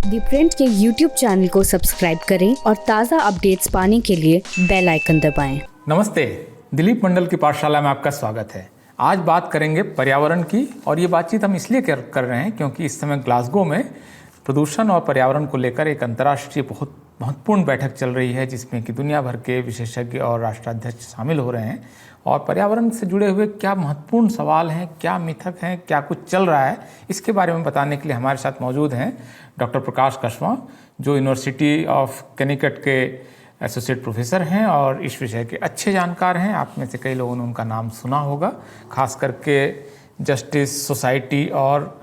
दी print के YouTube channel को subscribe करें और ताज़ा अपडेट्स पाने के लिए बेल आइकन दबाएं। नमस्ते, दिलीप मंडल की पाठशाला में आपका स्वागत है। आज बात करेंगे पर्यावरण की, और ये बातचीत हम इसलिए कर रहे हैं क्योंकि इस समय ग्लासगो में प्रदूषण और पर्यावरण को लेकर एक अंतर्राष्ट्रीय बहुत महत्वपूर्ण बैठक चल रही है, जिसमें कि दुनिया भर के विशेषज्ञ और राष्ट्राध्यक्ष शामिल हो रहे हैं। और पर्यावरण से जुड़े हुए क्या महत्वपूर्ण सवाल हैं, क्या मिथक हैं, क्या कुछ चल रहा है, इसके बारे में बताने के लिए हमारे साथ मौजूद हैं डॉक्टर प्रकाश कस्वां, जो यूनिवर्सिटी ऑफ कनेटिकट के एसोसिएट प्रोफेसर हैं और इस विषय के अच्छे जानकार हैं। आप में से कई लोगों ने उनका नाम सुना होगा, खास करके जस्टिस, सोसाइटी और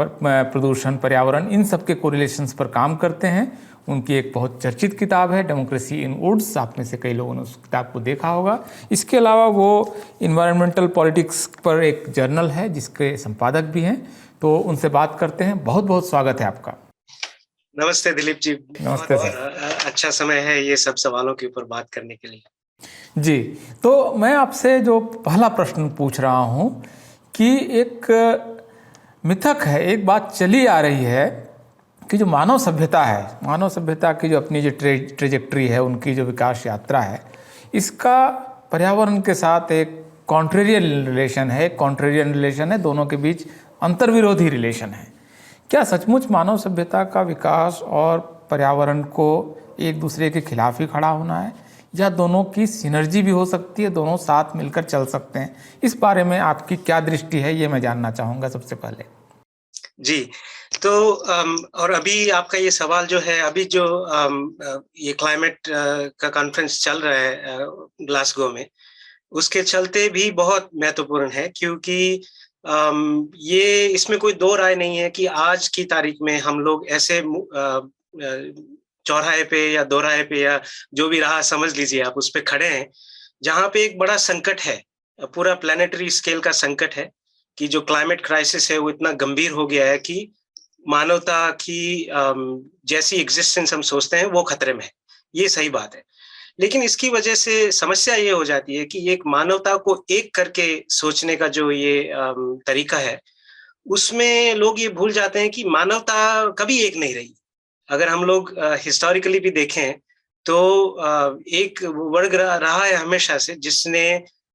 प्रदूषण, पर्यावरण, इन सब के कोरिलेशंस पर काम करते हैं। उनकी एक बहुत चर्चित किताब है डेमोक्रेसी इन वुड्स, आप में से कई लोगों ने उस किताब को देखा होगा। इसके अलावा वो इन्वायरमेंटल पॉलिटिक्स पर एक जर्नल है जिसके संपादक भी हैं। तो उनसे बात करते हैं। बहुत बहुत स्वागत है आपका। नमस्ते दिलीप जी। नमस्ते सर। अच्छा समय है ये सब सवालों के ऊपर बात करने के लिए। जी, तो मैं आपसे जो पहला प्रश्न पूछ रहा हूँ कि एक मिथक है, एक बात चली आ रही है कि जो मानव सभ्यता है, मानव सभ्यता की जो अपनी जो ट्रेजेक्ट्री है, उनकी जो विकास यात्रा है, इसका पर्यावरण के साथ एक कॉन्ट्रेरियन रिलेशन है। कॉन्ट्रेरियन रिलेशन है, दोनों के बीच अंतर्विरोधी रिलेशन है। क्या सचमुच मानव सभ्यता का विकास और पर्यावरण को एक दूसरे के खिलाफ ही खड़ा होना है, या दोनों की सिनर्जी भी हो सकती है, दोनों साथ मिलकर चल सकते हैं? इस बारे में आपकी क्या दृष्टि है, ये मैं जानना चाहूँगा सबसे पहले। जी, तो और अभी आपका ये सवाल जो है, अभी जो ये क्लाइमेट का कॉन्फ्रेंस चल रहा है ग्लासगो में, उसके चलते भी बहुत महत्वपूर्ण है, क्योंकि ये इसमें कोई दो राय नहीं है कि आज की तारीख में हम लोग ऐसे चौराहे पे या दोराहे पे या जो भी रहा समझ लीजिए आप, उस पे खड़े हैं जहाँ पे एक बड़ा संकट है, पूरा प्लानिटरी स्केल का संकट है कि जो क्लाइमेट क्राइसिस है वो इतना गंभीर हो गया है कि मानवता की जैसी एग्जिस्टेंस हम सोचते हैं वो खतरे में है। ये सही बात है, लेकिन इसकी वजह से समस्या ये हो जाती है कि एक मानवता को एक करके सोचने का जो ये तरीका है, उसमें लोग ये भूल जाते हैं कि मानवता कभी एक नहीं रही। अगर हम लोग हिस्टोरिकली भी देखें तो एक वर्ग रहा है हमेशा से जिसने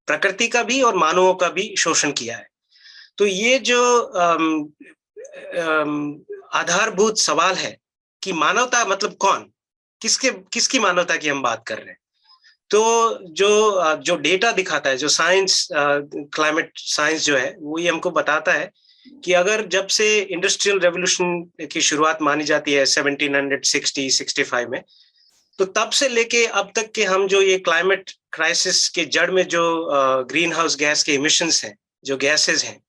प्रकृति का भी और मानवों का भी शोषण किया है। तो ये जो आधारभूत सवाल है कि मानवता मतलब कौन, किसकी मानवता की हम बात कर रहे हैं, तो जो डेटा दिखाता है, जो साइंस, क्लाइमेट साइंस जो है, वो ये हमको बताता है कि अगर जब से इंडस्ट्रियल रेवोल्यूशन की शुरुआत मानी जाती है 1760-65 में, तो तब से लेके अब तक के हम जो ये क्लाइमेट क्राइसिस के जड़ में जो ग्रीन हाउस गैस के इमिशंस हैं, जो गैसेस हैं,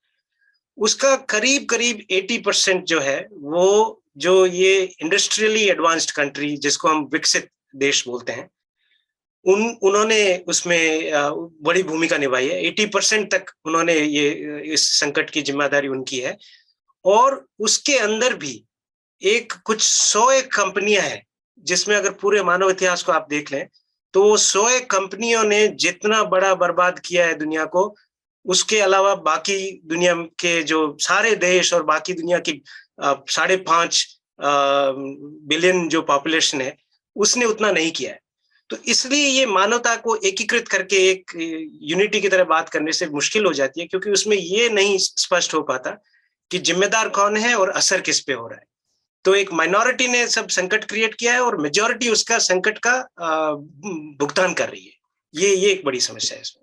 उसका करीब 80% जो है वो जो ये इंडस्ट्रियली एडवांस्ड कंट्री जिसको हम विकसित देश बोलते हैं, उन्होंने उसमें बड़ी भूमिका निभाई है। 80% तक उन्होंने ये इस संकट की जिम्मेदारी उनकी है। और उसके अंदर भी एक कुछ 100 कंपनियां हैं जिसमें अगर पूरे मानव इतिहास को आप देख लें तो वो 100 कंपनियों ने जितना बड़ा बर्बाद किया है दुनिया को, उसके अलावा बाकी दुनिया के जो सारे देश और बाकी दुनिया की 5.5 बिलियन जो पॉपुलेशन है, उसने उतना नहीं किया है। तो इसलिए ये मानवता को एकीकृत करके एक यूनिटी की तरह बात करने से मुश्किल हो जाती है, क्योंकि उसमें ये नहीं स्पष्ट हो पाता कि जिम्मेदार कौन है और असर किस पे हो रहा है। तो एक माइनॉरिटी ने सब संकट क्रिएट किया है और मेजॉरिटी उसका संकट का भुगतान कर रही है। ये एक बड़ी समस्या है इसमें।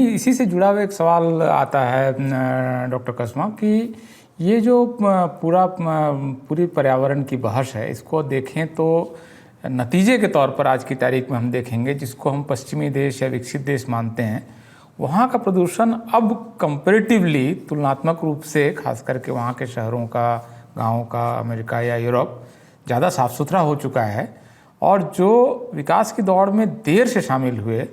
इसी से जुड़ा हुआ एक सवाल आता है डॉक्टर कस्वां कि ये जो पूरी पर्यावरण की बहस है, इसको देखें तो नतीजे के तौर पर आज की तारीख में हम देखेंगे, जिसको हम पश्चिमी देश या विकसित देश मानते हैं, वहाँ का प्रदूषण अब कंपैरेटिवली, तुलनात्मक रूप से, खास करके वहाँ के शहरों का, गाँव का, अमेरिका या यूरोप, ज़्यादा साफ सुथरा हो चुका है। और जो विकास की दौड़ में देर से शामिल हुए,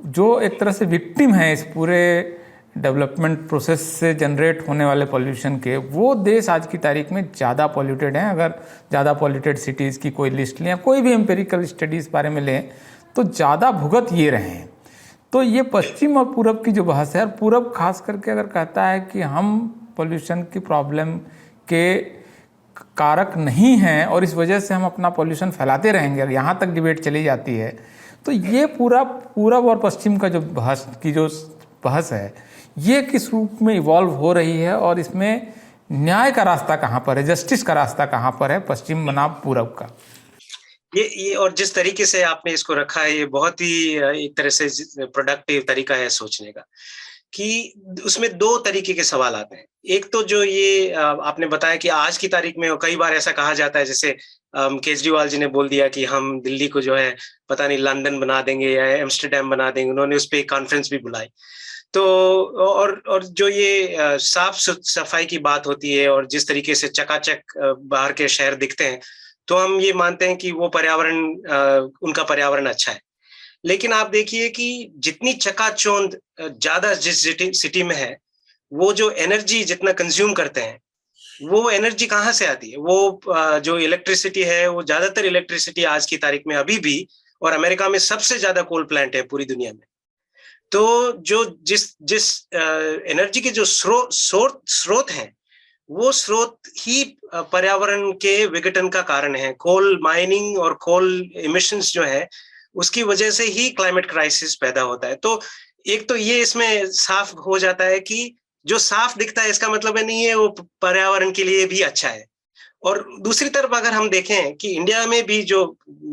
जो एक तरह से विक्टिम हैं इस पूरे डेवलपमेंट प्रोसेस से जनरेट होने वाले पॉल्यूशन के, वो देश आज की तारीख में ज़्यादा पॉल्यूटेड हैं। अगर ज़्यादा पॉल्यूटेड सिटीज़ की कोई लिस्ट लें, कोई भी एम्पेरिकल स्टडीज़ बारे में लें, तो ज़्यादा भुगत ये रहे हैं। तो ये पश्चिम और पूरब की जो बहस है, और पूरब खास करके अगर कहता है कि हम पॉल्यूशन की प्रॉब्लम के कारक नहीं हैं और इस वजह से हम अपना पॉल्यूशन फैलाते रहेंगे, अगर यहाँ तक डिबेट चली जाती है तो ये पूरब और पश्चिम का जो बहस है ये किस रूप में इवॉल्व हो रही है और इसमें न्याय का रास्ता कहाँ पर है, जस्टिस का रास्ता कहाँ पर है पश्चिम बनाम पूरब का? ये और जिस तरीके से आपने इसको रखा है ये बहुत ही एक तरह से प्रोडक्टिव तरीका है सोचने का, कि उसमें दो तरीके के सवाल आते हैं। एक तो जो ये आपने बताया कि आज की तारीख में कई बार ऐसा कहा जाता है, जैसे केजरीवाल जी ने बोल दिया कि हम दिल्ली को जो है पता नहीं लंदन बना देंगे या एम्स्टर्डम बना देंगे, उन्होंने उस पर एक कॉन्फ्रेंस भी बुलाई। तो और जो ये साफ सफाई की बात होती है और जिस तरीके से चकाचक बाहर के शहर दिखते हैं, तो हम ये मानते हैं कि वो पर्यावरण उनका पर्यावरण अच्छा है। लेकिन आप देखिए कि जितनी चकाचौंध ज्यादा जिस सिटी में है, वो जो एनर्जी जितना कंज्यूम करते हैं, वो एनर्जी कहाँ से आती है? वो जो इलेक्ट्रिसिटी है, वो ज्यादातर इलेक्ट्रिसिटी आज की तारीख में अभी भी, और अमेरिका में सबसे ज्यादा कोल प्लांट है पूरी दुनिया में। तो जो जिस एनर्जी के जो स्रोत हैं, वो स्रोत ही पर्यावरण के विघटन का कारण है। कोल माइनिंग और कोल इमिशंस जो है, उसकी वजह से ही क्लाइमेट क्राइसिस पैदा होता है। तो एक तो ये इसमें साफ हो जाता है कि जो साफ दिखता है इसका मतलब है नहीं है वो पर्यावरण के लिए भी अच्छा है। और दूसरी तरफ अगर हम देखें कि इंडिया में भी जो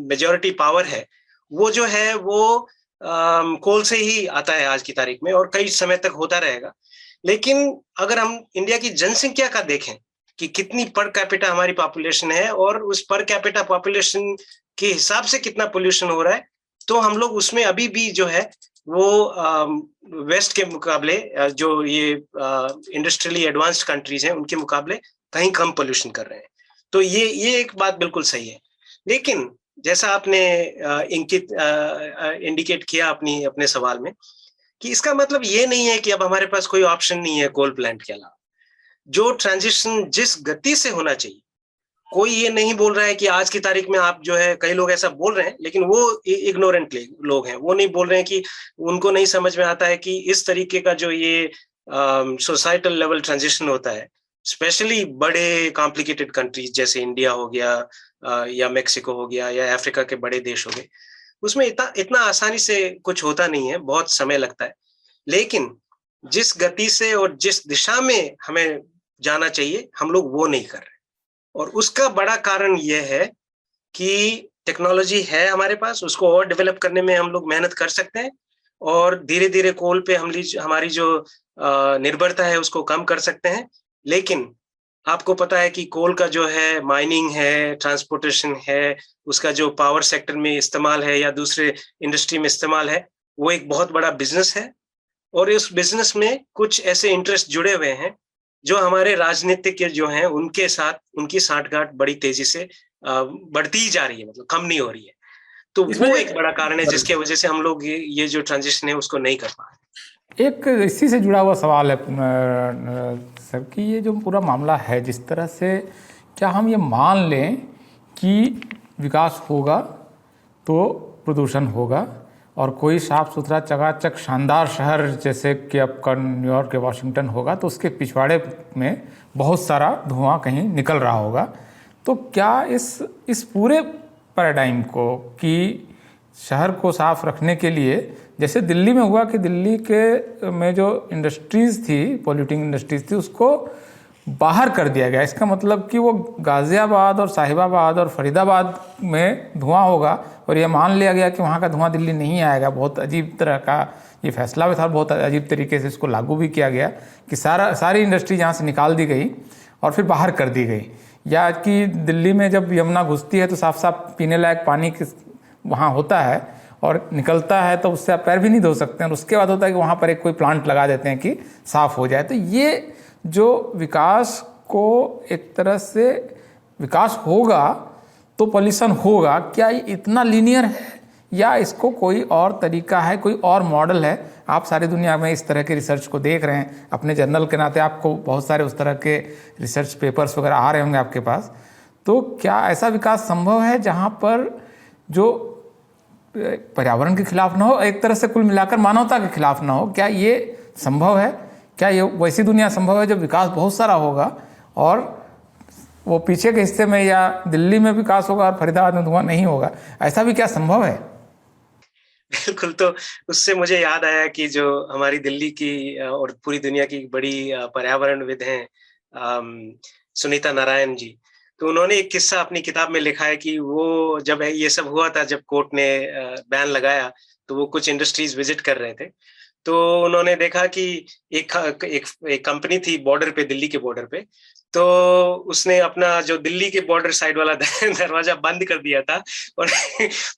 मेजॉरिटी पावर है, वो जो है वो कोल से ही आता है आज की तारीख में, और कई समय तक होता रहेगा। लेकिन अगर हम इंडिया की जनसंख्या का देखें कि कितनी पर कैपिटा हमारी पॉपुलेशन है और उस पर कैपिटा पॉपुलेशन के हिसाब से कितना पोल्यूशन हो रहा है, तो हम लोग उसमें अभी भी जो है वो वेस्ट के मुकाबले, जो ये इंडस्ट्रियली एडवांस्ड कंट्रीज हैं उनके मुकाबले कहीं कम पोल्यूशन कर रहे हैं। तो ये एक बात बिल्कुल सही है। लेकिन जैसा आपने इंडिकेट किया अपने सवाल में, कि इसका मतलब ये नहीं है कि अब हमारे पास कोई ऑप्शन नहीं है कोल प्लांट के अलावा। जो ट्रांजिशन जिस गति से होना चाहिए, कोई ये नहीं बोल रहा है कि आज की तारीख में आप जो है, कई लोग ऐसा बोल रहे हैं लेकिन वो इग्नोरेंट लोग हैं, वो नहीं बोल रहे हैं कि उनको नहीं समझ में आता है कि इस तरीके का जो ये सोसाइटल लेवल ट्रांजिशन होता है, स्पेशली बड़े कॉम्प्लिकेटेड कंट्रीज जैसे इंडिया हो गया या मेक्सिको हो गया या अफ्रीका के बड़े देश हो गए, उसमें इतना आसानी से कुछ होता नहीं है, बहुत समय लगता है। लेकिन जिस गति से और जिस दिशा में हमें जाना चाहिए, हम लोग वो नहीं कर रहे। और उसका बड़ा कारण यह है कि टेक्नोलॉजी है हमारे पास, उसको और डेवलप करने में हम लोग मेहनत कर सकते हैं, और धीरे धीरे कोल पे हमारी जो निर्भरता है उसको कम कर सकते हैं। लेकिन आपको पता है कि कोल का जो है माइनिंग है, ट्रांसपोर्टेशन है, उसका जो पावर सेक्टर में इस्तेमाल है या दूसरे इंडस्ट्री में इस्तेमाल है, वो एक बहुत बड़ा बिजनेस है। और इस बिजनेस में कुछ ऐसे इंटरेस्ट जुड़े हुए हैं जो हमारे राजनीतिक जो हैं उनके साथ उनकी साठगांठ बड़ी तेजी से बढ़ती ही जा रही है, मतलब कम नहीं हो रही है। तो वो एक बड़ा कारण है जिसके वजह से हम लोग ये जो ट्रांजिशन है उसको नहीं कर पा रहे। एक इसी से जुड़ा हुआ सवाल है सर कि ये जो पूरा मामला है, जिस तरह से, क्या हम ये मान लें कि विकास होगा तो प्रदूषण होगा, और कोई साफ सुथरा चकाचक शानदार शहर जैसे कि आपका न्यूयॉर्क या वाशिंगटन होगा तो उसके पिछवाड़े में बहुत सारा धुआं कहीं निकल रहा होगा, तो क्या इस पूरे पैराडाइम को कि शहर को साफ रखने के लिए, जैसे दिल्ली में हुआ कि दिल्ली के में जो इंडस्ट्रीज़ थी, पॉल्यूटिंग इंडस्ट्रीज़ थी, उसको बाहर कर दिया गया, इसका मतलब कि वो गाज़ियाबाद और साहिबाबाद और फरीदाबाद में धुआं होगा, और ये मान लिया गया कि वहाँ का धुआं दिल्ली नहीं आएगा। बहुत अजीब तरह का ये फैसला भी था, बहुत अजीब तरीके से इसको लागू भी किया गया कि सारी इंडस्ट्री यहाँ से निकाल दी गई और फिर बाहर कर दी गई। या कि दिल्ली में जब यमुना घुसती है तो साफ साफ पीने लायक पानी वहाँ होता है और निकलता है तो उससे आप पैर भी नहीं धो सकते हैं, और उसके बाद होता है कि वहाँ पर एक कोई प्लांट लगा देते हैं कि साफ़ हो जाए। तो ये जो विकास को एक तरह से विकास होगा तो पॉल्यूशन होगा, क्या ये इतना लीनियर है या इसको कोई और तरीका है, कोई और मॉडल है? आप सारी दुनिया में इस तरह के रिसर्च को देख रहे हैं, अपने जर्नल के नाते आपको बहुत सारे उस तरह के रिसर्च पेपर्स वगैरह आ रहे होंगे आपके पास, तो क्या ऐसा विकास संभव है जहाँ पर जो पर्यावरण के खिलाफ ना हो, एक तरह से कुल मिलाकर मानवता के खिलाफ ना हो? क्या ये संभव है? क्या ये वैसी दुनिया संभव है जब विकास बहुत सारा होगा और वो पीछे के हिस्से में या दिल्ली में विकास होगा और फरीदाबाद में धुआं नहीं होगा, ऐसा भी क्या संभव है? बिल्कुल। तो उससे मुझे याद आया कि जो हमारी दिल्ली की और पूरी दुनिया की बड़ी पर्यावरणविद हैं, सुनीता नारायण जी। तो उन्होंने एक किस्सा अपनी किताब में लिखा है कि वो जब ये सब हुआ था, जब कोर्ट ने बैन लगाया, तो वो कुछ इंडस्ट्रीज विजिट कर रहे थे। तो उन्होंने देखा कि एक कंपनी थी बॉर्डर पे, दिल्ली के बॉर्डर पे। तो उसने अपना जो दिल्ली के बॉर्डर साइड वाला दरवाजा बंद कर दिया था और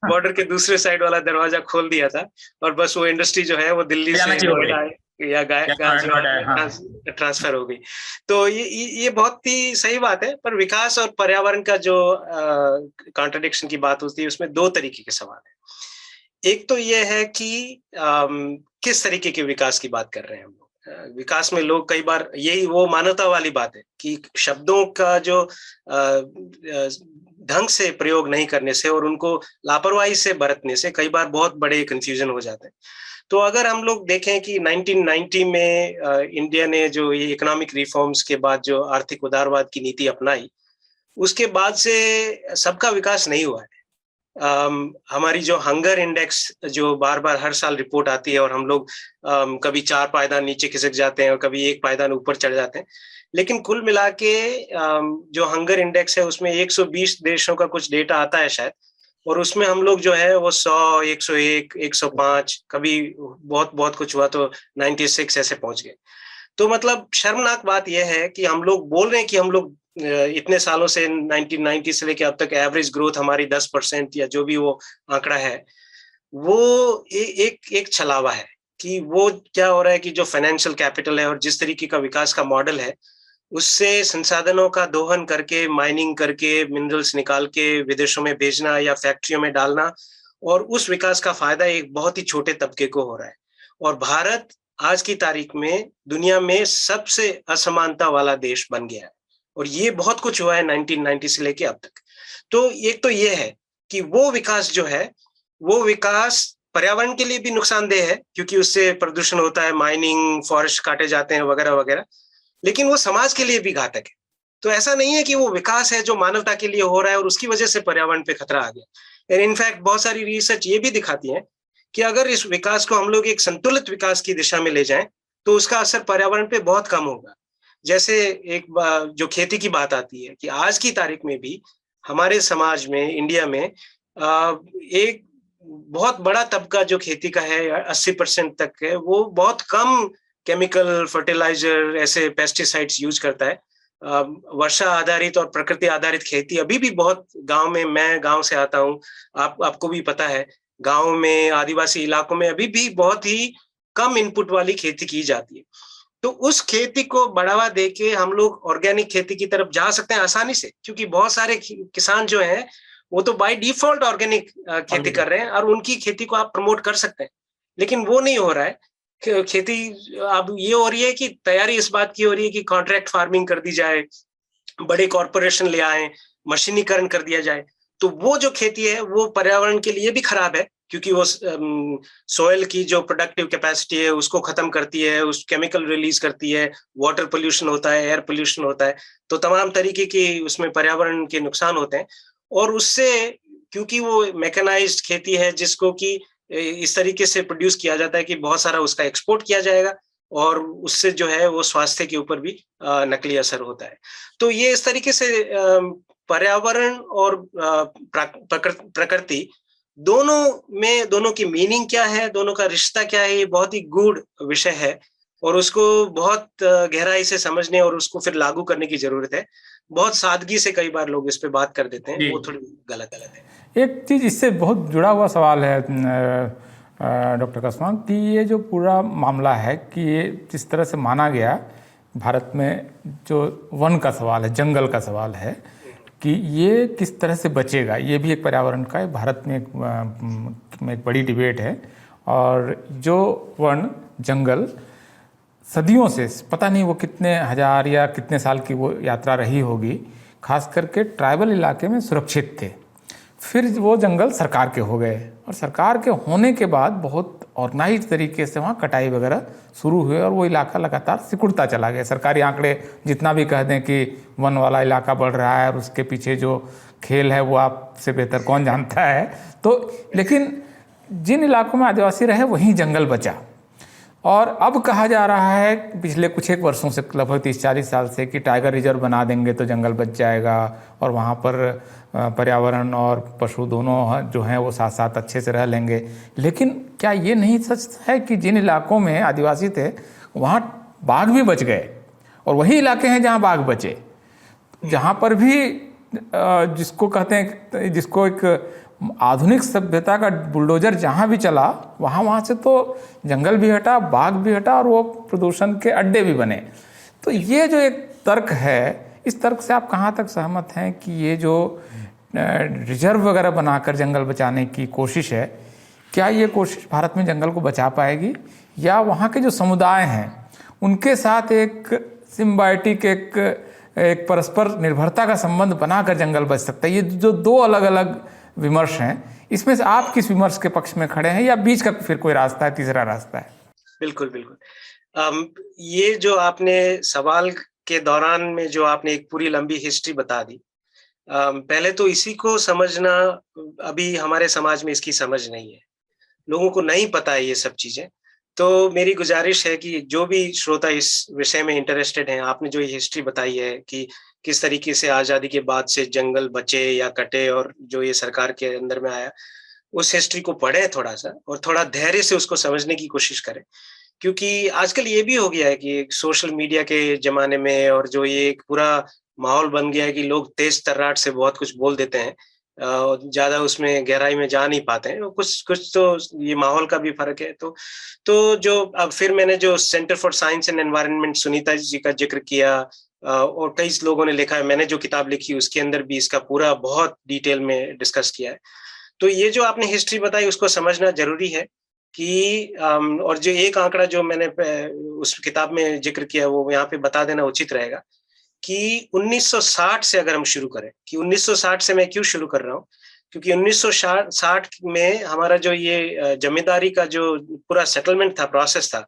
बॉर्डर के दूसरे साइड वाला दरवाजा खोल दिया था, और बस वो इंडस्ट्री जो है वो दिल्ली से नोएडा या गाजियाबाद ट्रांसफर हो गई। तो ये बहुत ही सही बात है। पर विकास और पर्यावरण का जो कॉन्ट्रडिक्शन की बात होती है, उसमें दो तरीके के सवाल है। एक तो ये है कि किस तरीके के विकास की बात कर रहे हैं हम लोग। विकास में लोग कई बार, यही वो मानवता वाली बात है कि शब्दों का जो ढंग से प्रयोग नहीं करने से और उनको लापरवाही से बरतने से कई बार बहुत बड़े कंफ्यूजन हो जाते हैं। तो अगर हम लोग देखें कि 1990 में इंडिया ने जो ये इकोनॉमिक रिफॉर्म्स के बाद जो आर्थिक उदारवाद की नीति अपनाई, उसके बाद से सबका विकास नहीं हुआ है। हमारी जो हंगर इंडेक्स जो बार बार हर साल रिपोर्ट आती है, और हम लोग कभी 4 पायदान नीचे खिसक जाते हैं और कभी 1 पायदान ऊपर चढ़ जाते हैं, लेकिन कुल मिला के जो हंगर इंडेक्स है उसमें 120 देशों का कुछ डेटा आता है शायद, और उसमें हम लोग जो है वो 100, 101, 105, कभी बहुत बहुत कुछ हुआ तो 96 ऐसे पहुंच गए। तो मतलब शर्मनाक बात यह है कि हम लोग बोल रहे हैं कि हम लोग इतने सालों से 1990 से लेकर अब तक एवरेज ग्रोथ हमारी 10% या जो भी वो आंकड़ा है, वो एक छलावा है कि वो क्या हो रहा है कि जो फाइनेंशियल कैपिटल है और जिस तरीके का विकास का मॉडल है, उससे संसाधनों का दोहन करके, माइनिंग करके, मिनरल्स निकाल के विदेशों में भेजना या फैक्ट्रियों में डालना, और उस विकास का फायदा एक बहुत ही छोटे तबके को हो रहा है। और भारत आज की तारीख में दुनिया में सबसे असमानता वाला देश बन गया है, और ये बहुत कुछ हुआ है 1990 से लेके अब तक। तो एक तो ये है कि वो विकास जो है, वो विकास पर्यावरण के लिए भी नुकसानदेह है, क्योंकि उससे प्रदूषण होता है, माइनिंग, फॉरेस्ट काटे जाते हैं वगैरह वगैरह, लेकिन वो समाज के लिए भी घातक है। तो ऐसा नहीं है कि वो विकास है जो मानवता के लिए हो रहा है और उसकी वजह से पर्यावरण पे खतरा आ गया। एंड इनफैक्ट बहुत सारी रिसर्च ये भी दिखाती है कि अगर इस विकास को हम लोग एक संतुलित विकास की दिशा में ले जाएं, तो उसका असर पर्यावरण पे बहुत कम होगा। जैसे एक जो खेती की बात आती है कि आज की तारीख में भी हमारे समाज में, इंडिया में एक बहुत बड़ा तबका जो खेती का है 80% तक है, वो बहुत कम केमिकल फर्टिलाइजर, ऐसे पेस्टिसाइड्स यूज करता है। वर्षा आधारित और प्रकृति आधारित खेती अभी भी बहुत गांव में, मैं गांव से आता हूँ, आपको भी पता है, गांव में, आदिवासी इलाकों में अभी भी बहुत ही कम इनपुट वाली खेती की जाती है। तो उस खेती को बढ़ावा देके हम लोग ऑर्गेनिक खेती की तरफ जा सकते हैं आसानी से, क्योंकि बहुत सारे किसान जो हैं वो तो बाय डिफॉल्ट ऑर्गेनिक खेती कर रहे हैं, और उनकी खेती को आप प्रमोट कर सकते हैं। लेकिन वो नहीं हो रहा है। खेती अब ये हो रही है कि तैयारी इस बात की हो रही है कि कॉन्ट्रैक्ट फार्मिंग कर दी जाए, बड़े कॉर्पोरेशन ले आए, मशीनीकरण कर दिया जाए। तो वो जो खेती है वो पर्यावरण के लिए भी खराब है, क्योंकि वो सॉइल की जो प्रोडक्टिव कैपेसिटी है उसको खत्म करती है, उस केमिकल रिलीज करती है, वाटर पोल्यूशन होता है, एयर पोल्यूशन होता है, तो तमाम तरीके की उसमें पर्यावरण के नुकसान होते हैं। और उससे, क्योंकि वो मैकेनाइज्ड खेती है जिसको कि इस तरीके से प्रोड्यूस किया जाता है कि बहुत सारा उसका एक्सपोर्ट किया जाएगा, और उससे जो है वो स्वास्थ्य के ऊपर भी नकली असर होता है। तो ये इस तरीके से पर्यावरण और प्रकृति दोनों की मीनिंग क्या है, दोनों का रिश्ता क्या है, ये बहुत ही गूढ़ विषय है, और उसको बहुत गहराई से समझने और उसको फिर लागू करने की जरूरत है। बहुत सादगी से कई बार लोग इस पे बात कर देते हैं, वो थोड़ी गलत है। एक चीज इससे बहुत जुड़ा हुआ सवाल है डॉक्टर कसवां, कि ये जो पूरा मामला है कि ये जिस तरह से माना गया भारत में, जो वन का सवाल है, जंगल का सवाल है, कि ये किस तरह से बचेगा, ये भी एक पर्यावरण का है। भारत में एक बड़ी डिबेट है, और जो वन, जंगल सदियों से, पता नहीं वो कितने हजार या कितने साल की वो यात्रा रही होगी, खास करके ट्राइबल इलाके में सुरक्षित थे। फिर वो जंगल सरकार के हो गए और सरकार के होने के बाद बहुत ऑर्गेनाइज तरीके से वहाँ कटाई वगैरह शुरू हुए और वो इलाका लगातार सिकुड़ता चला गया। सरकारी आंकड़े जितना भी कह दें कि वन वाला इलाका बढ़ रहा है और उसके पीछे जो खेल है वो आपसे बेहतर कौन जानता है। तो लेकिन जिन इलाकों में आदिवासी रहे वहीं जंगल बचा। और अब कहा जा रहा है पिछले कुछ एक वर्षों से, लगभग 30-40 साल से, कि टाइगर रिजर्व बना देंगे तो जंगल बच जाएगा और वहाँ पर पर्यावरण और पशु दोनों जो हैं वो साथ साथ अच्छे से रह लेंगे। लेकिन क्या ये नहीं सच है कि जिन इलाकों में आदिवासी थे वहाँ बाघ भी बच गए और वही इलाके हैं जहाँ बाघ बचे, जहाँ पर भी जिसको कहते हैं, जिसको एक आधुनिक सभ्यता का बुलडोजर जहाँ भी चला वहाँ से तो जंगल भी हटा, बाघ भी हटा और वो प्रदूषण के अड्डे भी बने। तो ये जो एक तर्क है, इस तर्क से आप कहाँ तक सहमत हैं कि ये जो रिजर्व वगैरह बनाकर जंगल बचाने की कोशिश है, क्या ये कोशिश भारत में जंगल को बचा पाएगी या वहाँ के जो समुदाय हैं उनके साथ एक सिम्बायोटिक एक परस्पर निर्भरता का संबंध बनाकर जंगल बच सकता है? ये जो दो अलग अलग विमर्श हैं, इसमें से आप किस विमर्श के पक्ष में खड़े हैं या बीच का फिर कोई रास्ता है, तीसरा रास्ता है? बिल्कुल बिल्कुल। ये जो आपने सवाल के दौरान में जो आपने एक पूरी लंबी हिस्ट्री बता दी, पहले तो इसी को समझना, अभी हमारे समाज में इसकी समझ नहीं है, लोगों को नहीं पता है ये सब चीजें। तो मेरी गुजारिश है कि जो भी श्रोता इस विषय में इंटरेस्टेड हैं, आपने जो ये हिस्ट्री बताई है कि किस तरीके से आजादी के बाद से जंगल बचे या कटे और जो ये सरकार के अंदर में आया, उस हिस्ट्री को पढ़ें थोड़ा सा और थोड़ा धैर्य से उसको समझने की कोशिश करें। क्योंकि आजकल ये भी हो गया है कि सोशल मीडिया के जमाने में और जो ये एक पूरा माहौल बन गया है कि लोग तेज तर्राट से बहुत कुछ बोल देते हैं, ज्यादा उसमें गहराई में जा नहीं पाते हैं। कुछ तो ये माहौल का भी फर्क है। तो जो अब फिर मैंने जो centre for science and environment Sunita ji का जिक्र किया और कई लोगों ने लिखा है, मैंने जो किताब लिखी उसके अंदर भी इसका पूरा बहुत डिटेल में डिस्कस किया है। तो ये जो आपने हिस्ट्री बताई उसको समझना जरूरी है कि और जो एक आंकड़ा जो मैंने उस किताब में जिक्र किया वो यहाँ पे बता देना उचित रहेगा कि 1960 से अगर हम शुरू करें, कि 1960 से मैं क्यों शुरू कर रहा हूँ, क्योंकि 1960 में हमारा जो ये जमींदारी का जो पूरा सेटलमेंट था, प्रोसेस था,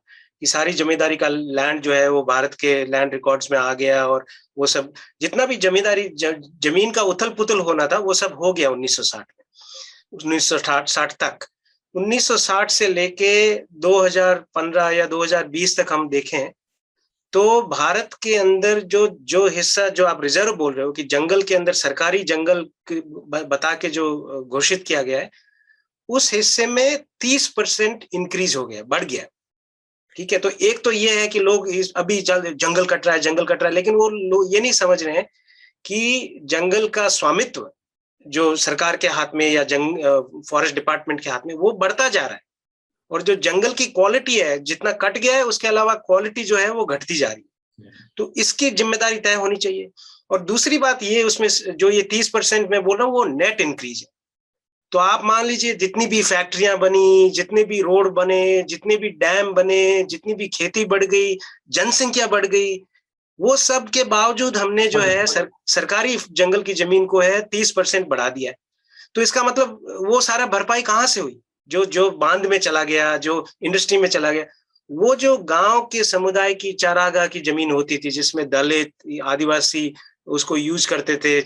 कि सारी जमींदारी का लैंड जो है वो भारत के लैंड रिकॉर्ड्स में आ गया और वो सब जितना भी जमींदारी जमीन का उथल पुथल होना था वो सब हो गया 1960 तक। 1960 से लेके 2015 या 2020 तक हम देखें तो भारत के अंदर जो हिस्सा जो आप रिजर्व बोल रहे हो कि जंगल के अंदर सरकारी जंगल बता के जो घोषित किया गया है, उस हिस्से में 30% इंक्रीज हो गया, बढ़ गया। ठीक है, तो एक तो ये है कि लोग अभी जंगल कट रहा है, लेकिन वो लोग ये नहीं समझ रहे हैं कि जंगल का स्वामित्व जो सरकार के हाथ में या फॉरेस्ट डिपार्टमेंट के हाथ में वो बढ़ता जा रहा है और जो जंगल की क्वालिटी है जितना कट गया है उसके अलावा क्वालिटी जो है वो घटती जा रही है। तो इसकी जिम्मेदारी तय होनी चाहिए। और दूसरी बात ये, उसमें जो ये 30% मैं बोल रहा हूँ वो नेट इंक्रीज है। तो आप मान लीजिए जितनी भी फैक्ट्रियां बनी, जितने भी रोड बने, जितने भी डैम बने, जितनी भी खेती बढ़ गई, जनसंख्या बढ़ गई, वो सब के बावजूद हमने जो है सरकारी जंगल की जमीन को है 30% बढ़ा दिया है। तो इसका मतलब वो सारा भरपाई कहाँ से हुई? जो बांध में चला गया, जो इंडस्ट्री में चला गया, वो जो गांव के समुदाय की चारागाह की जमीन होती थी जिसमें दलित आदिवासी उसको यूज करते थे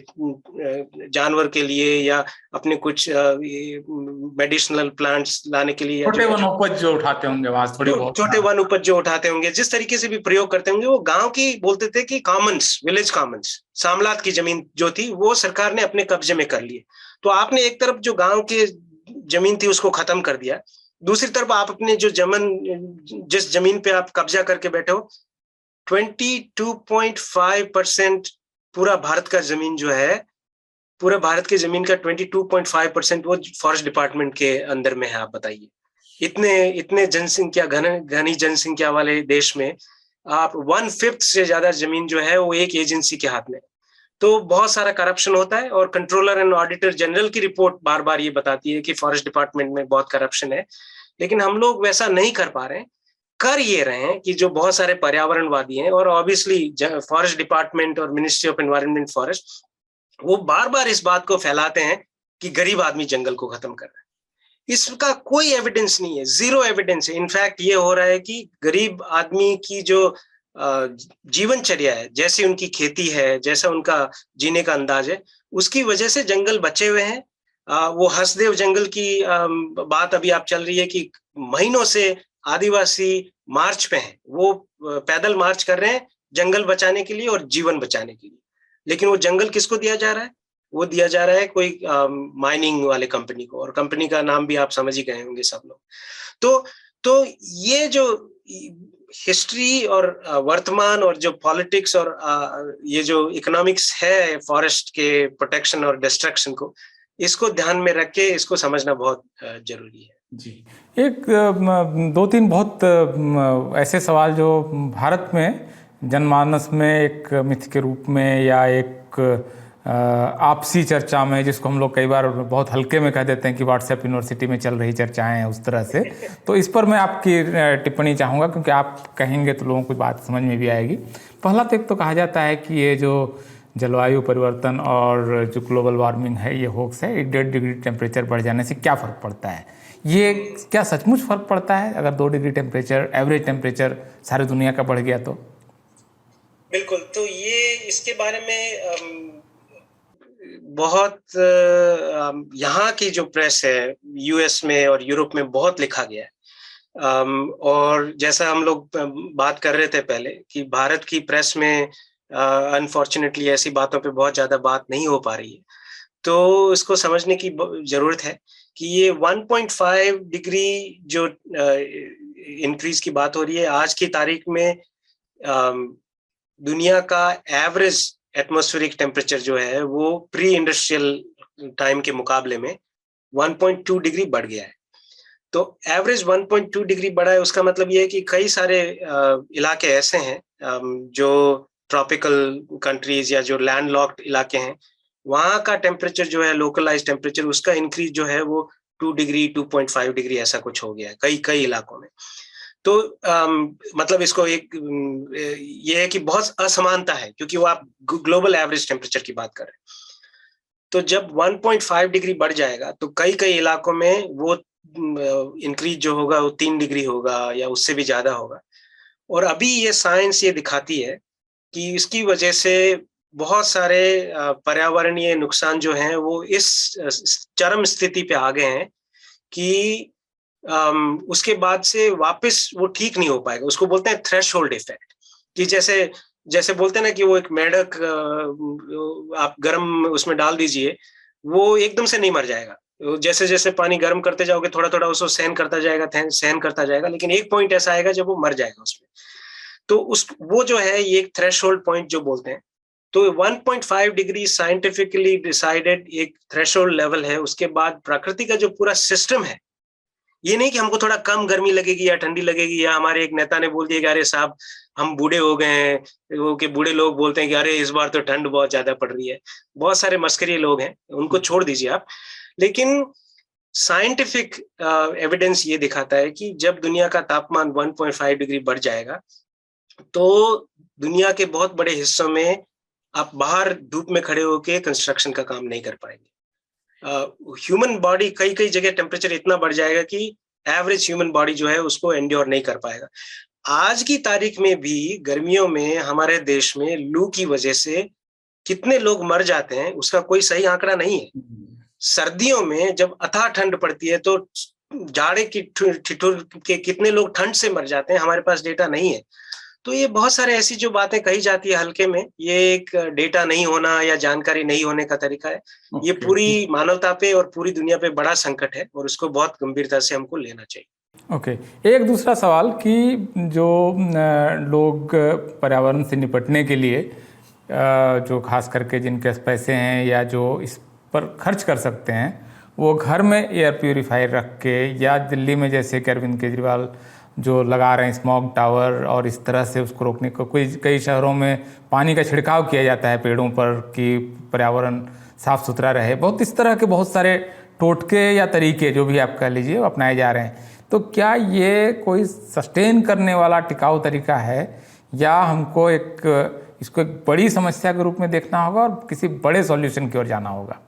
जानवर के लिए या अपने कुछ मेडिसिनल प्लांट्स लाने के लिए, छोटे वन उपज जो उठाते होंगे वहां थोड़ी बहुत, छोटे वन उपज जो उठाते होंगे, जिस तरीके से भी प्रयोग करते होंगे, वो गांव की बोलते थे कि कॉमन्स, विलेज कॉमन्स, सामलात की जमीन जो थी वो सरकार ने अपने कब्जे में कर ली। तो आपने एक तरफ जो गांव के जमीन थी उसको खत्म कर दिया, दूसरी तरफ आप अपने जो जिस जमीन पे आप कब्जा करके बैठे हो, 22.5% पूरा भारत का जमीन जो है, पूरा भारत के जमीन का 22.5% वो फॉरेस्ट डिपार्टमेंट के अंदर में है। आप बताइए, इतने जनसंख्या घनी जनसंख्या वाले देश में आप 1/5 से ज्यादा जमीन जो है वो एक एजेंसी के हाथ में। तो बहुत सारा करप्शन होता है और कंट्रोलर एंड ऑडिटर जनरल की रिपोर्ट बार बार ये बताती है कि फॉरेस्ट डिपार्टमेंट में बहुत करप्शन है, लेकिन हम लोग वैसा नहीं कर पा रहे हैं। कर ये रहे हैं कि जो बहुत सारे पर्यावरणवादी हैं और ऑब्वियसली फॉरेस्ट डिपार्टमेंट और मिनिस्ट्री ऑफ एनवायरनमेंट फॉरेस्ट, वो बार बार इस बात को फैलाते हैं कि गरीब आदमी जंगल को खत्म कर रहा है। इसका कोई एविडेंस नहीं है, जीरो एविडेंस है। इनफैक्ट ये हो रहा है कि गरीब आदमी की जो जीवनचर्या है, जैसे उनकी खेती है, जैसा उनका जीने का अंदाज है, उसकी वजह से जंगल बचे हुए हैं। वो हसदेव जंगल की बात अभी आप चल रही है कि महीनों से आदिवासी मार्च पे हैं, वो पैदल मार्च कर रहे हैं जंगल बचाने के लिए और जीवन बचाने के लिए। लेकिन वो जंगल किसको दिया जा रहा है? वो दिया जा रहा है कोई माइनिंग वाले कंपनी को, और कंपनी का नाम भी आप समझ ही गए होंगे सब लोग। तो ये जो हिस्ट्री और वर्तमान और जो पॉलिटिक्स और ये जो इकोनॉमिक्स है फॉरेस्ट के प्रोटेक्शन और डिस्ट्रक्शन को, इसको ध्यान में रख के इसको समझना बहुत जरूरी है। जी, एक दो तीन बहुत ऐसे सवाल जो भारत में जनमानस में एक मिथ के रूप में या एक आपसी चर्चा में, जिसको हम लोग कई बार बहुत हल्के में कह देते हैं कि व्हाट्सएप यूनिवर्सिटी में चल रही चर्चाएं हैं उस तरह से, तो इस पर मैं आपकी टिप्पणी चाहूँगा, क्योंकि आप कहेंगे तो लोगों को बात समझ में भी आएगी। पहला तो एक तो कहा जाता है कि ये जो जलवायु परिवर्तन और जो ग्लोबल वार्मिंग है, ये होक्स है। 1.5 डिग्री टेम्परेचर बढ़ जाने से क्या फ़र्क पड़ता है? ये क्या सचमुच फ़र्क पड़ता है अगर 2 डिग्री टेम्परेचर, एवरेज टेम्परेचर सारी दुनिया का बढ़ गया तो? बिल्कुल, तो ये इसके बारे में बहुत यहाँ की जो प्रेस है यूएस में और यूरोप में बहुत लिखा गया है। और जैसा हम लोग बात कर रहे थे पहले कि भारत की प्रेस में अनफॉर्चुनेटली ऐसी बातों पे बहुत ज़्यादा बात नहीं हो पा रही है। तो इसको समझने की ज़रूरत है कि ये 1.5 डिग्री जो इंक्रीज की बात हो रही है, आज की तारीख में दुनिया का एवरेज एटमॉस्फेरिक टेम्परेचर जो है वो प्री इंडस्ट्रियल टाइम के मुकाबले में 1.2 डिग्री बढ़ गया है। तो एवरेज 1.2 डिग्री बढ़ा है, उसका मतलब ये है कि कई सारे इलाके ऐसे हैं जो ट्रॉपिकल कंट्रीज या जो लैंडलॉक्ड इलाके हैं, वहाँ का टेम्परेचर जो है, लोकलाइज टेम्परेचर, उसका इंक्रीज जो है वो 2 डिग्री 2.5 डिग्री ऐसा कुछ हो गया है कई इलाकों में। तो मतलब इसको एक ये है कि बहुत असमानता है, क्योंकि वो आप ग्लोबल एवरेज टेम्परेचर की बात कर रहे हैं। तो जब 1.5 डिग्री बढ़ जाएगा तो कई इलाकों में वो इंक्रीज जो होगा वो 3 डिग्री होगा या उससे भी ज्यादा होगा। और अभी ये साइंस ये दिखाती है कि इसकी वजह से बहुत सारे पर्यावरणीय नुकसान जो हैं वो इस चरम स्थिति पे आ गए हैं कि उसके बाद से वापस वो ठीक नहीं हो पाएगा। उसको बोलते हैं थ्रेशहोल्ड इफेक्ट, कि जैसे बोलते हैं ना कि वो एक मेंढक आप गर्म उसमें डाल दीजिए, वो एकदम से नहीं मर जाएगा। जैसे जैसे पानी गर्म करते जाओगे थोड़ा थोड़ा उसको सहन करता जाएगा, लेकिन एक पॉइंट ऐसा आएगा जब वो मर जाएगा उसमें। तो वो जो है ये एक थ्रेशहोल्ड पॉइंट जो बोलते हैं। तो 1.5 डिग्री साइंटिफिकली डिसाइडेड एक थ्रेशहोल्ड लेवल है। उसके बाद प्रकृति का जो पूरा सिस्टम है, ये नहीं कि हमको थोड़ा कम गर्मी लगेगी या ठंडी लगेगी, या हमारे एक नेता ने बोल दिया कि अरे साहब हम बूढ़े हो गए हैं, वो के बूढ़े लोग बोलते हैं कि अरे इस बार तो ठंड बहुत ज्यादा पड़ रही है। बहुत सारे मस्करी लोग हैं, उनको छोड़ दीजिए आप। लेकिन साइंटिफिक एविडेंस ये दिखाता है कि जब दुनिया का तापमान 1.5 डिग्री बढ़ जाएगा तो दुनिया के बहुत बड़े हिस्सों में आप बाहर धूप में खड़े होकर कंस्ट्रक्शन का काम नहीं कर पाएंगे। ह्यूमन बॉडी कई जगह टेम्परेचर इतना बढ़ जाएगा कि एवरेज ह्यूमन बॉडी जो है उसको एंड्योर नहीं कर पाएगा। आज की तारीख में भी गर्मियों में हमारे देश में लू की वजह से कितने लोग मर जाते हैं उसका कोई सही आंकड़ा नहीं है। सर्दियों में जब अथाह ठंड पड़ती है तो जाड़े की ठिठुर के कितने लोग ठंड से मर जाते हैं, हमारे पास डेटा नहीं है। तो ये बहुत सारे ऐसी जो बातें कही जाती है हल्के में, ये एक डेटा नहीं होना या जानकारी नहीं होने का तरीका है। ये पूरी मानवता पे और पूरी दुनिया पे बड़ा संकट है और उसको बहुत गंभीरता से हमको लेना चाहिए। ओके, एक दूसरा सवाल कि जो लोग पर्यावरण से निपटने के लिए जो खास करके जिनके पास पैसे हैं या जो इस पर खर्च कर सकते हैं, वो घर में एयर प्यूरीफायर रख के, या दिल्ली में जैसे कि अरविंद केजरीवाल जो लगा रहे हैं स्मॉग टावर, और इस तरह से उसको रोकने को कई शहरों में पानी का छिड़काव किया जाता है पेड़ों पर कि पर्यावरण साफ सुथरा रहे। बहुत इस तरह के बहुत सारे टोटके या तरीके जो भी आप कह लीजिए अपनाए जा रहे हैं। तो क्या ये कोई सस्टेन करने वाला टिकाऊ तरीका है, या हमको इसको एक बड़ी समस्या के रूप में देखना होगा और किसी बड़े सॉल्यूशन की ओर जाना होगा?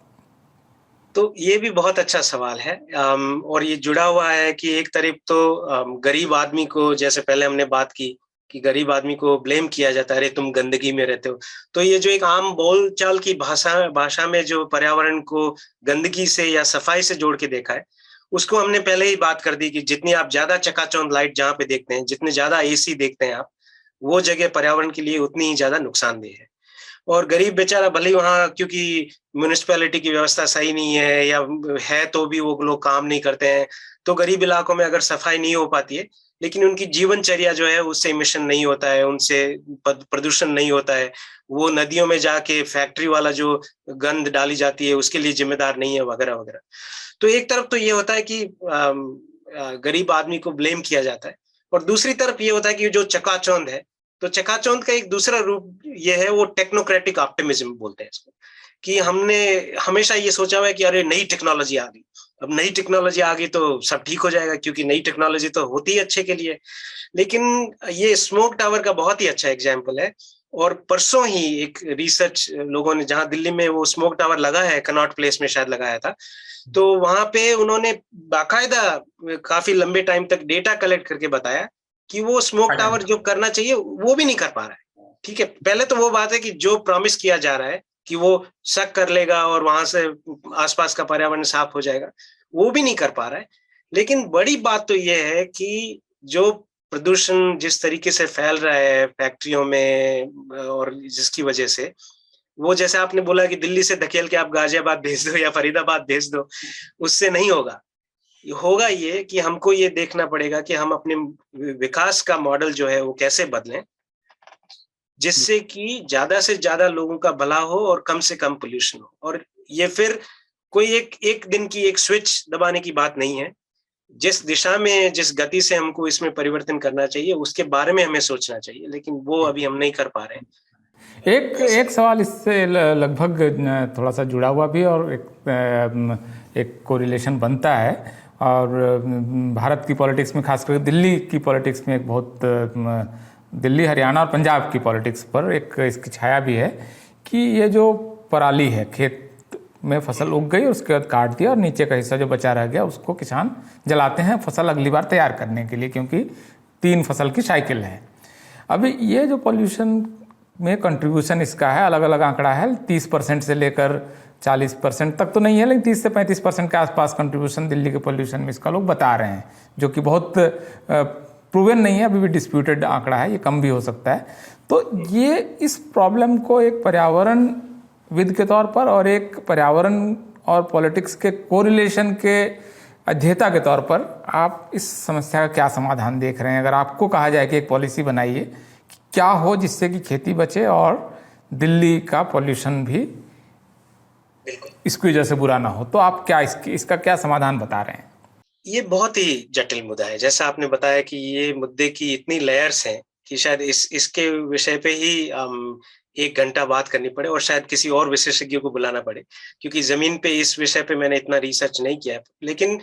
तो ये भी बहुत अच्छा सवाल है। और ये जुड़ा हुआ है कि एक तरफ तो गरीब आदमी को, जैसे पहले हमने बात की कि गरीब आदमी को ब्लेम किया जाता है, अरे तुम गंदगी में रहते हो। तो ये जो एक आम बोलचाल की भाषा में जो पर्यावरण को गंदगी से या सफाई से जोड़ के देखा है, उसको हमने पहले ही बात कर दी कि जितनी आप ज्यादा चकाचौंध लाइट जहाँ पे देखते हैं, जितने ज्यादा एसी देखते हैं आप, वो जगह पर्यावरण के लिए उतनी ही ज्यादा नुकसानदेह है। और गरीब बेचारा भले ही वहाँ, क्योंकि म्युनिसिपैलिटी की व्यवस्था सही नहीं है या है तो भी वो लोग काम नहीं करते हैं, तो गरीब इलाकों में अगर सफाई नहीं हो पाती है, लेकिन उनकी जीवनचर्या जो है उससे इमिशन नहीं होता है, उनसे प्रदूषण नहीं होता है, वो नदियों में जाके फैक्ट्री वाला जो गंद डाली जाती है उसके लिए जिम्मेदार नहीं है, वगैरह वगैरह। तो एक तरफ तो ये होता है कि गरीब आदमी को ब्लेम किया जाता है, और दूसरी तरफ ये होता है कि जो चकाचौंध है, तो चकाचौंध का एक दूसरा रूप ये है, वो टेक्नोक्रेटिक ऑप्टिमिज्म बोलते हैं इसको, कि हमने हमेशा ये सोचा हुआ है कि अरे नई टेक्नोलॉजी आ गई, अब नई टेक्नोलॉजी आ गई तो सब ठीक हो जाएगा, क्योंकि नई टेक्नोलॉजी तो होती है अच्छे के लिए। लेकिन ये स्मोक टावर का बहुत ही अच्छा एग्जाम्पल है। और परसों ही एक रिसर्च लोगों ने, जहां दिल्ली में वो स्मोक टावर लगा है, कनॉट प्लेस में शायद लगाया था, तो वहां पे उन्होंने बाकायदा काफी लंबे टाइम तक डेटा कलेक्ट करके बताया कि वो स्मोक टावर जो करना चाहिए वो भी नहीं कर पा रहा है। ठीक है, पहले तो वो बात है कि जो प्रॉमिस किया जा रहा है कि वो शक कर लेगा और वहां से आसपास का पर्यावरण साफ हो जाएगा, वो भी नहीं कर पा रहा है। लेकिन बड़ी बात तो ये है कि जो प्रदूषण जिस तरीके से फैल रहा है फैक्ट्रियों में, और जिसकी वजह से वो, जैसे आपने बोला कि दिल्ली से धकेल के आप गाजियाबाद भेज दो या फरीदाबाद भेज दो, उससे नहीं होगा। होगा ये कि हमको ये देखना पड़ेगा कि हम अपने विकास का मॉडल जो है वो कैसे बदलें, जिससे कि ज्यादा से ज्यादा लोगों का भला हो और कम से कम पोल्यूशन हो। और ये फिर कोई एक दिन की एक स्विच दबाने की बात नहीं है। जिस दिशा में, जिस गति से हमको इसमें परिवर्तन करना चाहिए, उसके बारे में हमें सोचना चाहिए, लेकिन वो अभी हम नहीं कर पा रहे हैं। एक सवाल इससे लगभग थोड़ा सा जुड़ा हुआ भी, और एक कोरिलेशन बनता है, और भारत की पॉलिटिक्स में, खासकर दिल्ली की पॉलिटिक्स में एक बहुत, दिल्ली, हरियाणा और पंजाब की पॉलिटिक्स पर एक इसकी छाया भी है कि ये जो पराली है, खेत में फसल उग गई और उसके बाद काट दिया और नीचे का हिस्सा जो बचा रह गया उसको किसान जलाते हैं फसल अगली बार तैयार करने के लिए, क्योंकि 3 फसल की साइकिल है। अभी ये जो पॉल्यूशन में कंट्रीब्यूशन इसका है, अलग अलग आंकड़ा है, 30% से लेकर 40% तक तो नहीं है, लेकिन 30 से 35% के आसपास कंट्रीब्यूशन दिल्ली के पॉल्यूशन में इसका लोग बता रहे हैं, जो कि बहुत प्रूवन नहीं है, अभी भी डिस्प्यूटेड आंकड़ा है, ये कम भी हो सकता है। तो ये इस प्रॉब्लम को एक पर्यावरण विद के तौर पर और एक पर्यावरण और पॉलिटिक्स के कोरिलेशन के अध्येता के तौर पर आप इस समस्या का क्या समाधान देख रहे हैं? अगर आपको कहा जाए कि एक पॉलिसी बनाइए कि क्या हो जिससे कि खेती बचे और दिल्ली का पॉल्यूशन भी इसकी वजह से बुरा ना हो, तो आप क्या इसका क्या समाधान बता रहे हैं? ये बहुत ही जटिल मुद्दा है। जैसा आपने बताया कि ये मुद्दे की इतनी लेयर्स हैं कि शायद इसके विषय पे ही 1 घंटा बात करनी पड़े और शायद किसी और विशेषज्ञ को बुलाना पड़े, क्योंकि जमीन पे इस विषय पे मैंने इतना रिसर्च नहीं किया है। लेकिन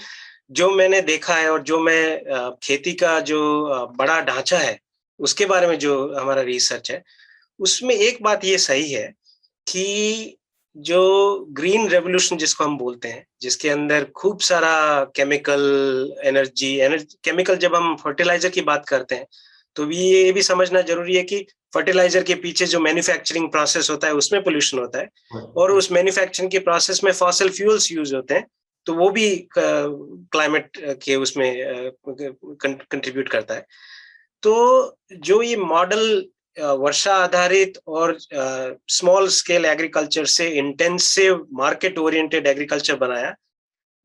जो मैंने देखा है और जो मैं खेती का जो बड़ा ढांचा है उसके बारे में जो हमारा रिसर्च है, उसमें एक बात ये सही है कि जो ग्रीन रेवोल्यूशन जिसको हम बोलते हैं, जिसके अंदर खूब सारा केमिकल एनर्जी, केमिकल, जब हम फर्टिलाइजर की बात करते हैं तो भी ये भी समझना जरूरी है कि फर्टिलाइजर के पीछे जो मैन्युफैक्चरिंग प्रोसेस होता है उसमें पोल्यूशन होता है, और उस मैन्युफैक्चरिंग के प्रोसेस में फॉसिल फ्यूल्स यूज होते हैं, तो वो भी क्लाइमेट के उसमें कंट्रीब्यूट करता है। तो जो ये मॉडल वर्षा आधारित और स्मॉल स्केल एग्रीकल्चर से इंटेंसिव मार्केट ओरिएंटेड एग्रीकल्चर बनाया,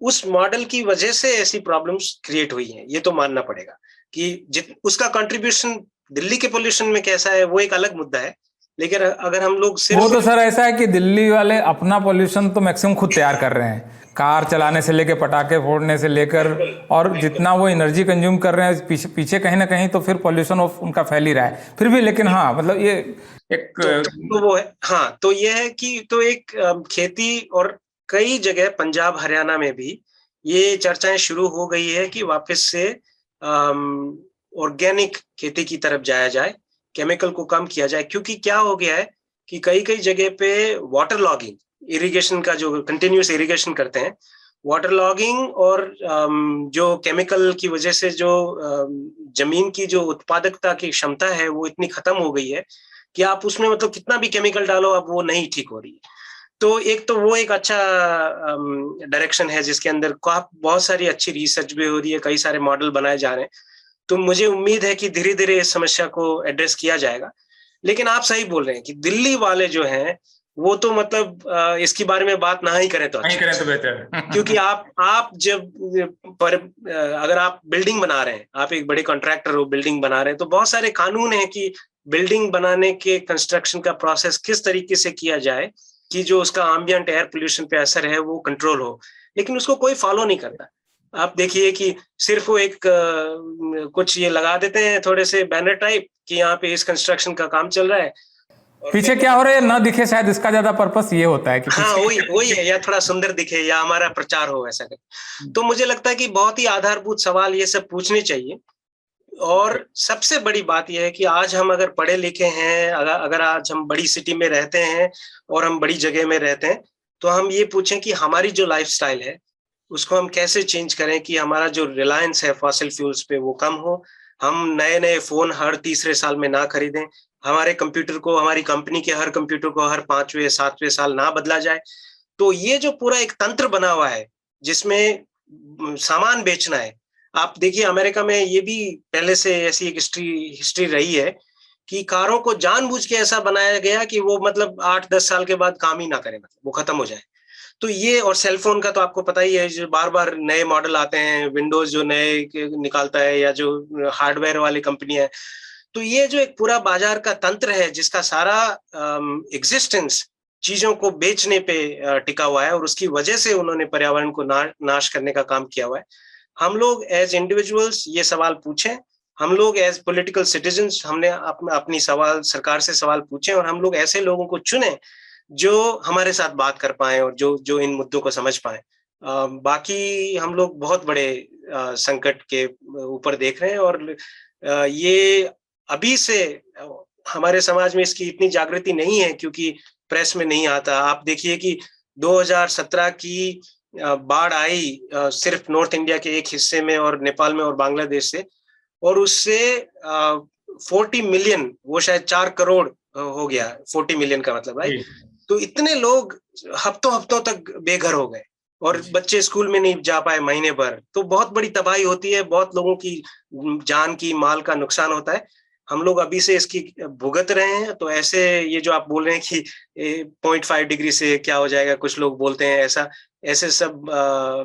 उस मॉडल की वजह से ऐसी प्रॉब्लम्स क्रिएट हुई हैं। ये तो मानना पड़ेगा कि उसका कंट्रीब्यूशन दिल्ली के पोल्यूशन में कैसा है वो एक अलग मुद्दा है। लेकिन अगर हम लोग सिर्फ, वो तो सर ऐसा है कि दिल्ली वाले अपना पोल्यूशन तो मैक्सिमम खुद तैयार कर रहे हैं, कार चलाने से लेकर पटाखे फोड़ने से लेकर, और जितना वो एनर्जी कंज्यूम कर रहे हैं पीछे कहीं ना कहीं तो फिर पोल्यूशन उनका फैल ही रहा है फिर भी। लेकिन हाँ, मतलब ये एक तो वो है, हाँ, तो ये है कि तो एक खेती, और कई जगह पंजाब हरियाणा में भी ये चर्चाएं शुरू हो गई है कि वापस से ऑर्गेनिक खेती की तरफ जाया जाए, केमिकल को कम किया जाए। क्योंकि क्या हो गया है कि कई जगह पे वाटर लॉगिंग, इरिगेशन का जो कंटिन्यूस इरिगेशन करते हैं, वाटर लॉगिंग और जो केमिकल की वजह से जो जमीन की जो उत्पादकता की क्षमता है वो इतनी खत्म हो गई है कि आप उसमें मतलब कितना भी केमिकल डालो अब वो नहीं ठीक हो रही है। तो एक तो वो एक अच्छा डायरेक्शन है जिसके अंदर बहुत सारी अच्छी रिसर्च भी हो रही है, कई सारे मॉडल बनाए जा रहे हैं। तो मुझे उम्मीद है कि धीरे धीरे इस समस्या को एड्रेस किया जाएगा। लेकिन आप सही बोल रहे हैं कि दिल्ली वाले जो हैं वो तो मतलब इसके बारे में बात ना ही करें तो नहीं करें तो बेहतर है। क्योंकि आप जब अगर आप बिल्डिंग बना रहे हैं, आप एक बड़े कॉन्ट्रैक्टर हो, बिल्डिंग बना रहे हैं, तो बहुत सारे कानून हैं कि बिल्डिंग बनाने के कंस्ट्रक्शन का प्रोसेस किस तरीके से किया जाए कि जो उसका एम्बिएंट एयर पोल्यूशन पे असर है वो कंट्रोल हो, लेकिन उसको कोई फॉलो नहीं करता। आप देखिए कि सिर्फ वो एक कुछ ये लगा देते हैं थोड़े से बैनर टाइप कि यहाँ पे इस कंस्ट्रक्शन का काम चल रहा है, पीछे क्या हो रहा है ना दिखे, शायद इसका ज्यादा पर्पस ये होता है कि हाँ वही है, या थोड़ा सुंदर दिखे या हमारा प्रचार हो ऐसा कर। तो मुझे लगता है कि बहुत ही आधारभूत सवाल ये सब पूछने चाहिए। और सबसे बड़ी बात यह है कि आज हम अगर पढ़े लिखे हैं, अगर आज हम बड़ी सिटी में रहते हैं और हम बड़ी जगह में रहते हैं, तो हम ये पूछें कि हमारी जो लाइफस्टाइल है उसको हम कैसे चेंज करें कि हमारा जो रिलायंस है फॉसिल फ्यूल्स पे वो कम हो। हम नए नए फोन हर तीसरे साल में ना खरीदें, हमारे कंप्यूटर को, हमारी कंपनी के हर कंप्यूटर को हर 5वें 7वें साल ना बदला जाए। तो ये जो पूरा एक तंत्र बना हुआ है जिसमें सामान बेचना है, आप देखिए अमेरिका में ये भी पहले से ऐसी एक हिस्ट्री रही है कि कारों को जानबूझ के ऐसा बनाया गया कि वो मतलब 8-10 साल के बाद काम ही ना करे, मतलब वो खत्म हो जाए। तो ये, और सेलफोन का तो आपको पता ही है, जो बार बार नए मॉडल आते हैं, विंडोज जो नए निकालता है या जो हार्डवेयर वाली कंपनी है, तो ये जो एक पूरा बाजार का तंत्र है जिसका सारा एग्जिस्टेंस चीजों को बेचने पे टिका हुआ है और उसकी वजह से उन्होंने पर्यावरण को नाश करने का काम किया हुआ है। हम लोग एज इंडिविजुअल्स ये सवाल पूछें, हम लोग एज पॉलिटिकल सिटीजन्स हमने अपनी सवाल सरकार से सवाल पूछें, और हम लोग ऐसे लोगों को चुनें जो हमारे साथ बात कर पाए और जो इन मुद्दों को समझ पाए। बाकी हम लोग बहुत बड़े संकट के ऊपर देख रहे हैं, और ये अभी से हमारे समाज में इसकी इतनी जागृति नहीं है क्योंकि प्रेस में नहीं आता। आप देखिए कि 2017 की बाढ़ आई सिर्फ नॉर्थ इंडिया के एक हिस्से में और नेपाल में और बांग्लादेश से, और उससे 40 मिलियन, वो शायद 4 करोड़ हो गया, 40 मिलियन का मतलब, राइट? तो इतने लोग हफ्तों तक बेघर हो गए और बच्चे स्कूल में नहीं जा पाए महीने भर। तो बहुत बड़ी तबाही होती है, बहुत लोगों की जान की, माल का नुकसान होता है। हम लोग अभी से इसकी भुगत रहे हैं। तो ऐसे ये जो आप बोल रहे हैं कि 0.5 डिग्री से क्या हो जाएगा, कुछ लोग बोलते हैं ऐसा, ऐसे सब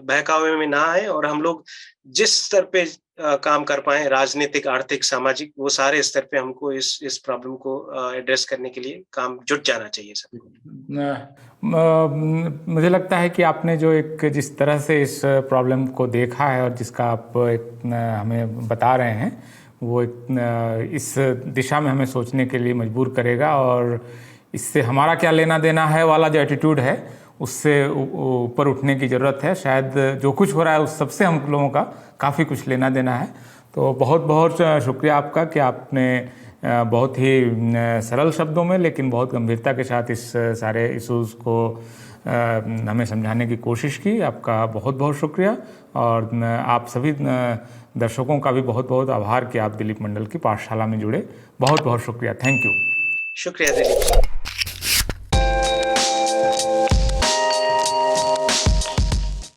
बहकावे में ना आए, और हम लोग जिस स्तर पे काम कर पाए, राजनीतिक, आर्थिक, सामाजिक, वो सारे स्तर पे हमको इस प्रॉब्लम को एड्रेस करने के लिए काम जुट जाना चाहिए सबको। मुझे लगता है कि आपने जो एक जिस तरह से इस प्रॉब्लम को देखा है और जिसका आप हमें बता रहे हैं, वो इस दिशा में हमें सोचने के लिए मजबूर करेगा, और इससे हमारा क्या लेना देना है वाला जो एटीट्यूड है उससे ऊपर उठने की ज़रूरत है। शायद जो कुछ हो रहा है उस सबसे हम लोगों का काफ़ी कुछ लेना देना है। तो बहुत बहुत शुक्रिया आपका कि आपने बहुत ही सरल शब्दों में लेकिन बहुत गंभीरता के साथ इस सारे इश्यूज़ को हमें समझाने की कोशिश की। आपका बहुत बहुत शुक्रिया, और आप सभी दर्शकों का भी बहुत बहुत आभार कि आप दिलीप मंडल की पाठशाला में जुड़े। बहुत बहुत शुक्रिया, थैंक यू। शुक्रिया दिलीप।